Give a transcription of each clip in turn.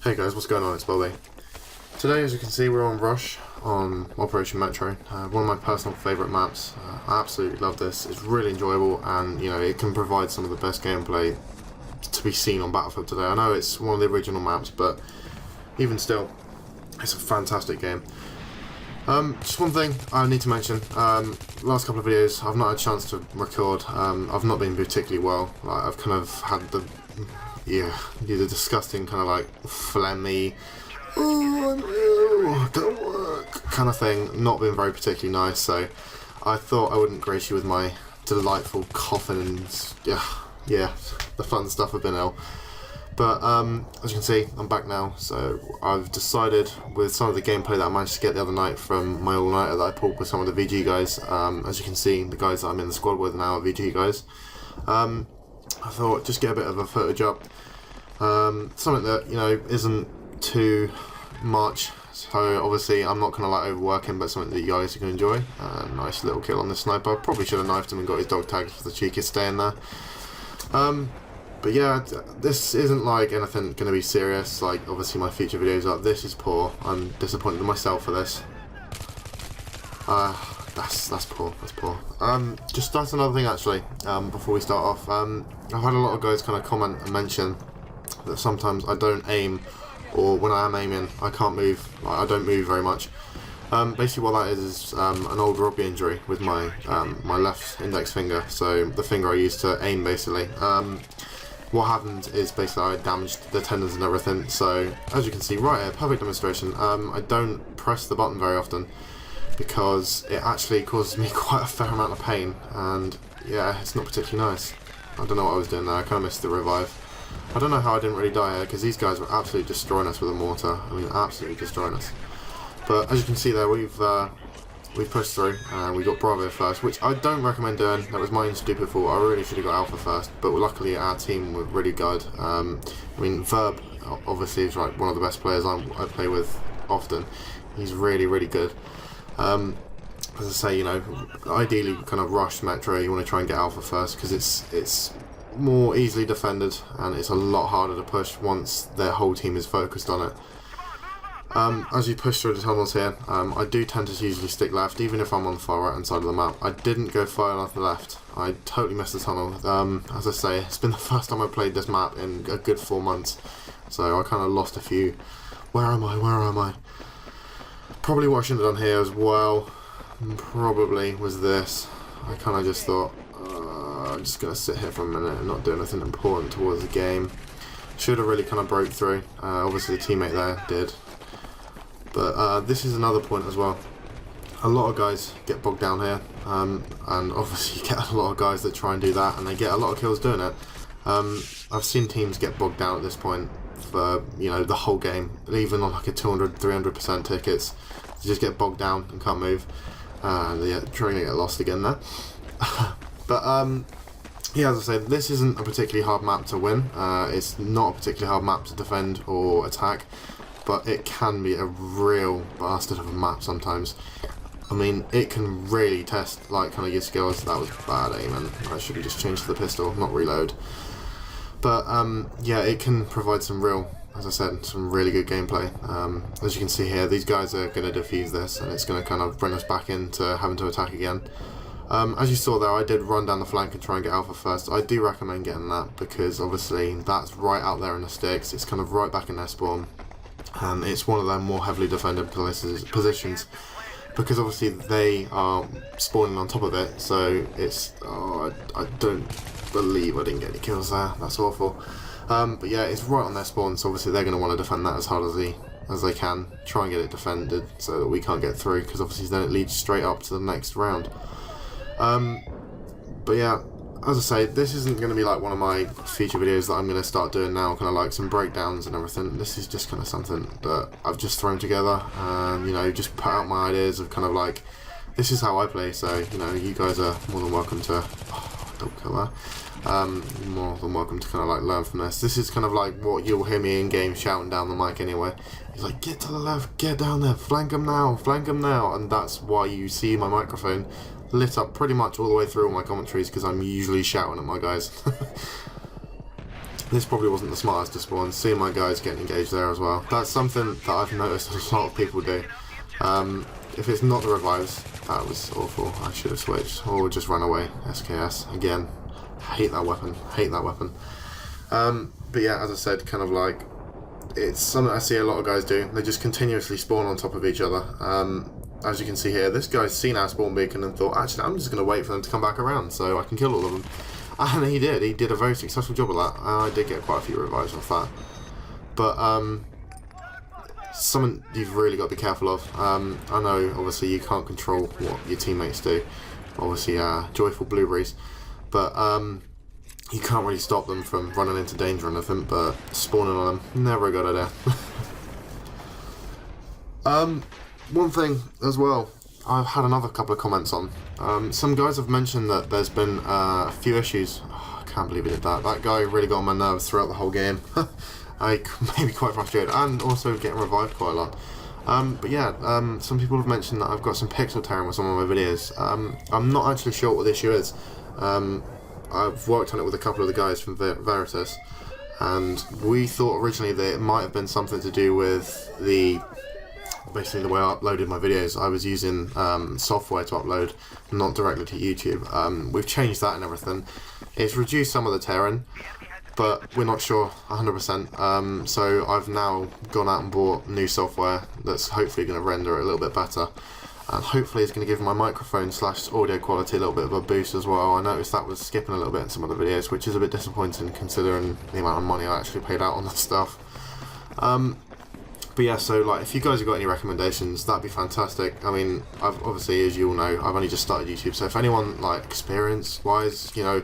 Hey guys, what's going on? It's Bobby. Today, as you can see, we're on Rush on Operation Metro, one of my personal favourite maps. I absolutely love this. It's really enjoyable, and it can provide some of the best gameplay to be seen on Battlefield today. I know it's one of the original maps, but even still, it's a fantastic game. Just one thing I need to mention. Last couple of videos, I've not had a chance to record. I've not been particularly well. I've kind of had the disgusting kind of like phlegmy, don't work kind of thing. Not been very particularly nice. So I thought I wouldn't grace you with my delightful coughing and the fun stuff of being ill. But as you can see, I'm back now, so I've decided with some of the gameplay that I managed to get the other night from my all-nighter that I pulled with some of the VG guys. As you can see, the guys that I'm in the squad with now are VG guys. I thought just get a bit of a footage up. Something that isn't too much, so obviously I'm not gonna like overwork him, but something that you guys can enjoy. Nice little kill on the sniper. Probably should have knifed him and got his dog tags for the cheeky staying there. But yeah, this isn't like anything going to be serious, like obviously my future videos are. This is poor. I'm disappointed in myself for this. That's poor, that's poor. Just that's another thing actually, before we start off. I've had a lot of guys kind of comment and mention that sometimes I don't aim, or when I am aiming, I can't move, like, I don't move very much. Basically what that is an old rugby injury with my my left index finger, so the finger I use to aim basically. What happened is basically I damaged the tendons and everything, so as you can see right here, perfect demonstration. I don't press the button very often because it actually causes me quite a fair amount of pain, and yeah, it's not particularly nice. I don't know what I was doing there, I kind of missed the revive. I don't know how I didn't really die here, because these guys were absolutely destroying us with a mortar. I mean, absolutely destroying us. But as you can see there, we've pushed through, and we got Bravo first, which I don't recommend doing. That was my own stupid fault. I really should have got Alpha first, but luckily our team were really good. I mean, Verb obviously is like one of the best players I play with often. He's really, really good. As I say, ideally kind of rush Metro. You want to try and get Alpha first because it's more easily defended, and it's a lot harder to push once their whole team is focused on it. As you push through the tunnels here, I do tend to usually stick left, even if I'm on the far right hand side of the map. I didn't go far enough to the left. I totally missed the tunnel. As I say, it's been the first time I played this map in a good 4 months, so I kind of lost a few. Where am I? Probably what I should have done here as well, probably was this. I kind of just thought, I'm just going to sit here for a minute and not do anything important towards the game. Should have really kind of broke through. Obviously the teammate there did. But this is another point as well. A lot of guys get bogged down here, and obviously you get a lot of guys that try and do that, and they get a lot of kills doing it. I've seen teams get bogged down at this point for the whole game, even on like a 200-300% tickets. They just get bogged down and can't move, and they're trying to get lost again there. But yeah, as I say, this isn't a particularly hard map to win. It's not a particularly hard map to defend or attack, but it can be a real bastard of a map sometimes. I mean, it can really test like kind of your skills. That was bad aim, and I should have just changed to the pistol, not reload. But yeah, it can provide some real, as I said, some really good gameplay. As you can see here, these guys are going to defuse this, and it's going to kind of bring us back into having to attack again. As you saw there, I did run down the flank and try and get Alpha first. I do recommend getting that, because obviously that's right out there in the sticks. It's kind of right back in their spawn. And it's one of their more heavily defended positions, because obviously they are spawning on top of it, so it's, I don't believe I didn't get any kills there, that's awful. But yeah, it's right on their spawn, so obviously they're going to want to defend that as hard as they can, try and get it defended so that we can't get through, because obviously then it leads straight up to the next round. But yeah, as I say, this isn't going to be like one of my feature videos that I'm going to start doing now, kind of like some breakdowns and everything. This is just kind of something that I've just thrown together, and just put out my ideas of kind of like, this is how I play, so you guys are more than welcome to, don't kill that, more than welcome to kind of like learn from this. This is kind of like what you'll hear me in game shouting down the mic anyway. He's like, get to the left, get down there, flank them now, and that's why you see my microphone lit up pretty much all the way through all my commentaries, because I'm usually shouting at my guys. this probably wasn't the smartest to spawn. Seeing my guys getting engaged there as well. That's something that I've noticed a lot of people do. If it's not the revives, that was awful. I should have switched or just run away. SKS again. Hate that weapon. Hate that weapon. But yeah, as I said, kind of like it's something I see a lot of guys do. They just continuously spawn on top of each other. As you can see here, this guy's seen our spawn beacon and thought, actually, I'm just going to wait for them to come back around so I can kill all of them. And he did. He did a very successful job of that. I did get quite a few revives off that. But something you've really got to be careful of. I know, obviously, you can't control what your teammates do. Obviously, joyful blueberries. But you can't really stop them from running into danger or anything. But spawning on them, never a good idea. One thing as well, I've had another couple of comments on. Some guys have mentioned that there's been a few issues. Oh, I can't believe he did that. That guy really got on my nerves throughout the whole game. I may be quite frustrated, and also getting revived quite a lot. But yeah, some people have mentioned that I've got some pixel tearing with some of my videos. I'm not actually sure what the issue is. I've worked on it with a couple of the guys from Veritas, and we thought originally that it might have been something to do with basically the way I uploaded my videos. I was using software to upload, not directly to YouTube. We've changed that and everything. It's reduced some of the tearing, but we're not sure 100%. So I've now gone out and bought new software that's hopefully going to render it a little bit better, and hopefully it's going to give my microphone / audio quality a little bit of a boost as well. I noticed that was skipping a little bit in some of the videos, which is a bit disappointing considering the amount of money I actually paid out on that stuff. But yeah, so like, if you guys have got any recommendations, that'd be fantastic. I mean, I've obviously, as you all know, I've only just started YouTube, so if anyone like experience-wise, you know,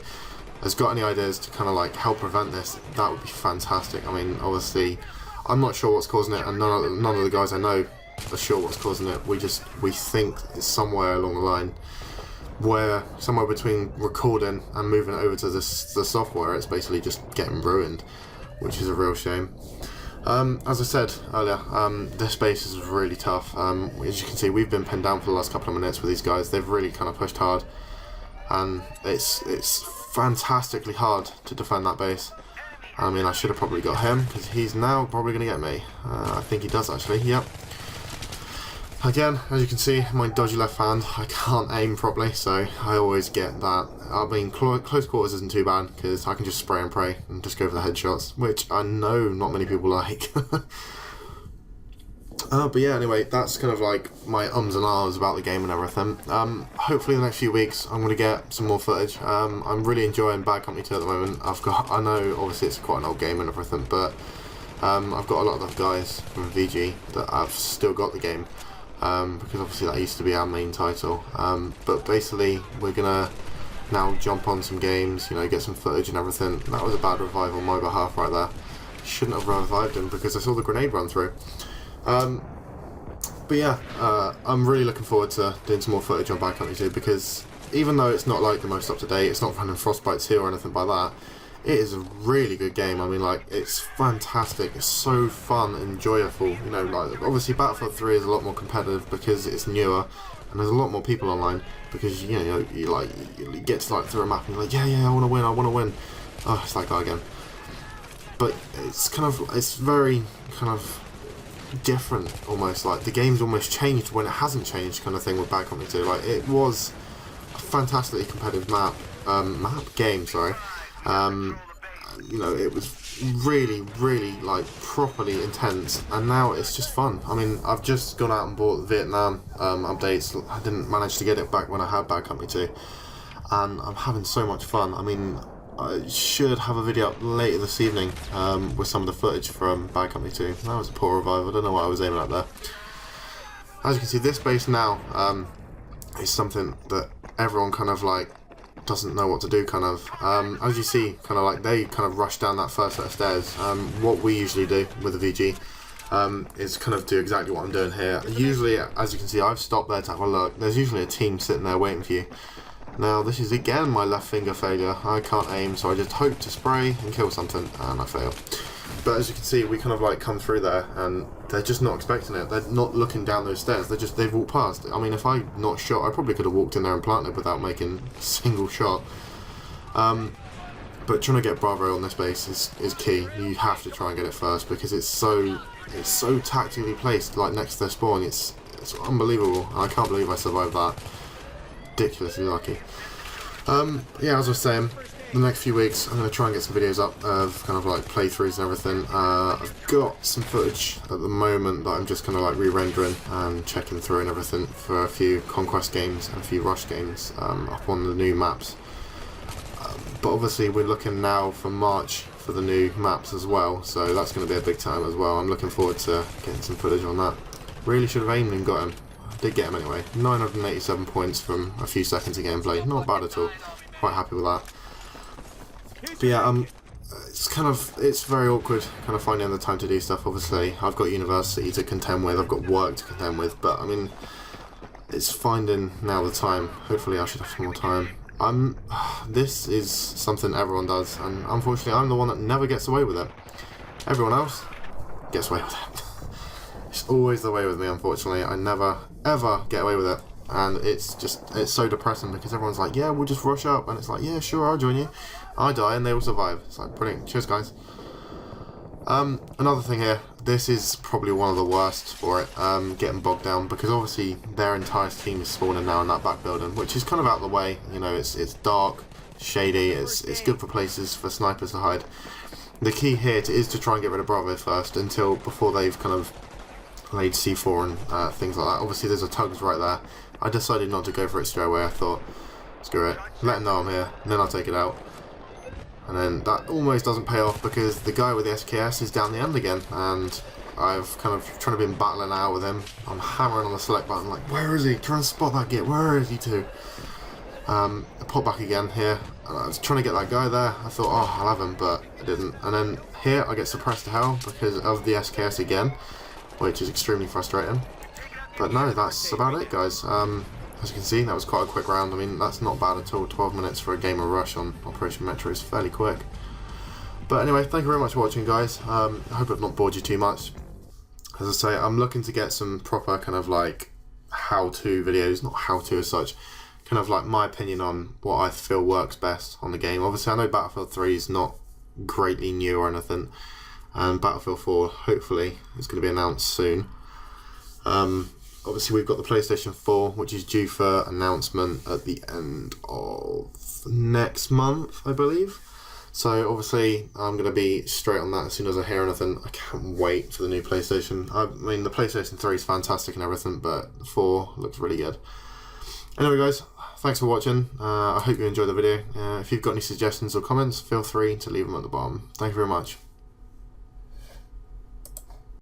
has got any ideas to kind of like help prevent this, that would be fantastic. I mean, obviously, I'm not sure what's causing it, and none of the guys I know are sure what's causing it. We think it's somewhere along the line where somewhere between recording and moving it over to the software, it's basically just getting ruined, which is a real shame. As I said earlier, this base is really tough. As you can see, we've been pinned down for the last couple of minutes with these guys. They've really kind of pushed hard, and it's fantastically hard to defend that base. I mean, I should have probably got him, because he's now probably going to get me. I think he does actually, yep. Again, as you can see, my dodgy left hand, I can't aim properly, so I always get that. I mean, close quarters isn't too bad, because I can just spray and pray and just go for the headshots, which I know not many people like. But yeah, anyway, that's kind of like my ums and ahs about the game and everything. Hopefully in the next few weeks I'm going to get some more footage. I'm really enjoying Bad Company 2 at the moment. I know obviously it's quite an old game and everything, but I've got a lot of the guys from VG that have still got the game. Because obviously that used to be our main title, but basically we're gonna now jump on some games, you know, get some footage and everything. That was a bad revive on my behalf right there. Shouldn't have revived him because I saw the grenade run through. But yeah, I'm really looking forward to doing some more footage on Bad Company 2, because even though it's not like the most up to date, it's not running Frostbite 2 or anything like that, it is a really good game. I mean, like, it's fantastic. It's so fun and joyful. You know, like, obviously Battlefield 3 is a lot more competitive because it's newer, and there's a lot more people online, because you get to like through a map and you're like, yeah, I want to win. Oh, it's that guy again. But it's very kind of different almost. Like, the game's almost changed when it hasn't changed, kind of thing with Bad Company 2. Like, it was a fantastically competitive game. You know, it was really like properly intense, and now it's just fun. I mean, I've just gone out and bought the Vietnam updates. I didn't manage to get it back when I had Bad Company 2, and I'm having so much fun. I mean, I should have a video up later this evening with some of the footage from Bad Company 2. That was a poor revive. I don't know what I was aiming at there. As you can see, this base now is something that everyone kind of like doesn't know what to do, kind of. As you see, kind of like they kind of rush down that first set of stairs. What we usually do with the VG is kind of do exactly what I'm doing here. Usually, as you can see, I've stopped there to have a look. There's usually a team sitting there waiting for you. Now, this is again my left finger failure. I can't aim, so I just hope to spray and kill something, and I fail. But as you can see, we kind of like come through there, and they're just not expecting it. They're not looking down those stairs. They've walked past. I mean, if I not shot, I probably could have walked in there and planted without making a single shot. But trying to get Bravo on this base is key. You have to try and get it first because it's so tactically placed, like next to their spawn. It's unbelievable. I can't believe I survived that. Ridiculously lucky. Yeah, as I was saying, the next few weeks I'm going to try and get some videos up of kind of like playthroughs and everything. I've got some footage at the moment that I'm just kind of like re-rendering and checking through and everything for a few Conquest games and a few Rush games up on the new maps. But obviously we're looking now for March for the new maps as well, so that's going to be a big time as well. I'm looking forward to getting some footage on that. Really should have aimed and got him. I did get him anyway. 987 points from a few seconds of gameplay. Not bad at all. Quite happy with that. But yeah, it's very awkward kind of finding the time to do stuff. Obviously I've got university to contend with, I've got work to contend with, but I mean, it's finding now the time. Hopefully I should have some more time. This is something everyone does, and unfortunately I'm the one that never gets away with it. Everyone else gets away with it. It's always the way with me, unfortunately. I never ever get away with it, and it's so depressing because everyone's like, yeah, we'll just rush up, and it's like, yeah, sure, I'll join you. I die and they will survive. It's like, brilliant. Cheers, guys. Another thing here, this is probably one of the worst for it, getting bogged down, because obviously their entire team is spawning now in that back building, which is kind of out of the way. You know, it's dark, shady, it's good for places for snipers to hide. The key here is to try and get rid of Bravo first, before they've kind of laid C4 and things like that. Obviously there's a tugs right there. I decided not to go for it straight away. I thought, screw it, let them know I'm here, and then I'll take it out. And then that almost doesn't pay off because the guy with the SKS is down the end again, and I've kind of trying to be battling out with him. I'm hammering on the select button like, where is he? Trying to spot that git. Where is he to? I pop back again here, and I was trying to get that guy there. I thought, oh, I'll have him, but I didn't. And then here I get suppressed to hell because of the SKS again, which is extremely frustrating. But no, that's about it, guys. As you can see, that was quite a quick round. I mean, that's not bad at all. 12 minutes for a game of Rush on Operation Metro is fairly quick. But anyway, thank you very much for watching, guys. I hope I've not bored you too much. As I say, I'm looking to get some proper kind of like how-to videos, not how-to as such, kind of like my opinion on what I feel works best on the game. Obviously, I know Battlefield 3 is not greatly new or anything, and Battlefield 4 hopefully is going to be announced soon. Obviously we've got the PlayStation 4, which is due for announcement at the end of next month, I believe. So obviously I'm going to be straight on that as soon as I hear anything. I can't wait for the new PlayStation. I mean, the PlayStation 3 is fantastic and everything, but the 4 looks really good. Anyway, guys, thanks for watching. I hope you enjoyed the video. If you've got any suggestions or comments, feel free to leave them at the bottom. Thank you very much.